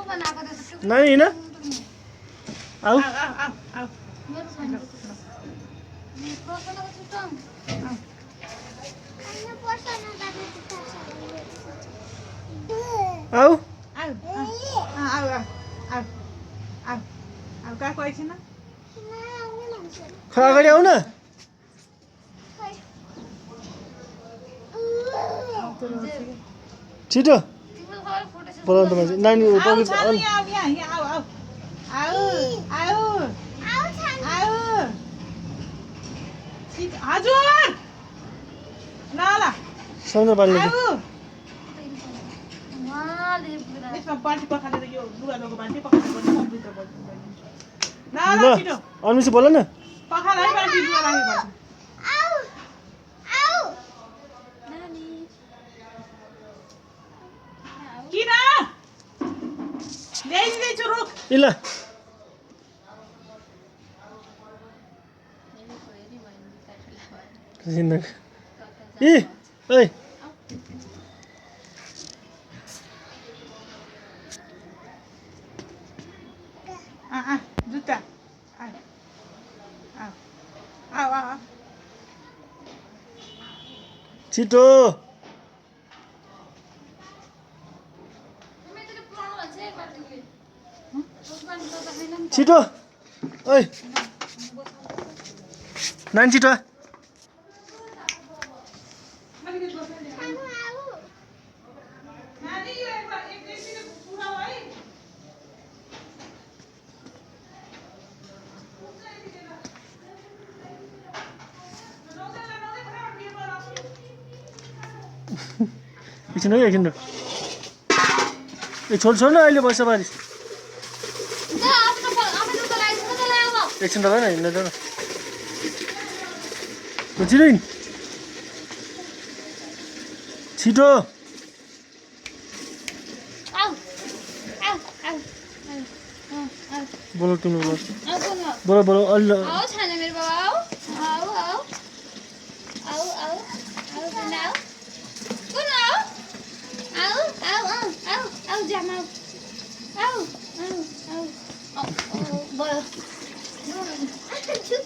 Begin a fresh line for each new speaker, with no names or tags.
नहीं ना आओ आओ खा अगाडि आऊ न छिटो बोलाउनु त मान्छे नानी सम्झ पाल्नु अनुसी बोल न इला ए ओइ
जुत्ता
छिटो छिटो ओइ नानी छिटो एकछिन है एकछिन ए छोड छोड न अहिले वर्षा बारिस एकछिन त न हिँड्न त छिटो छिटो बोलो तिमी बोलो बोलो अलि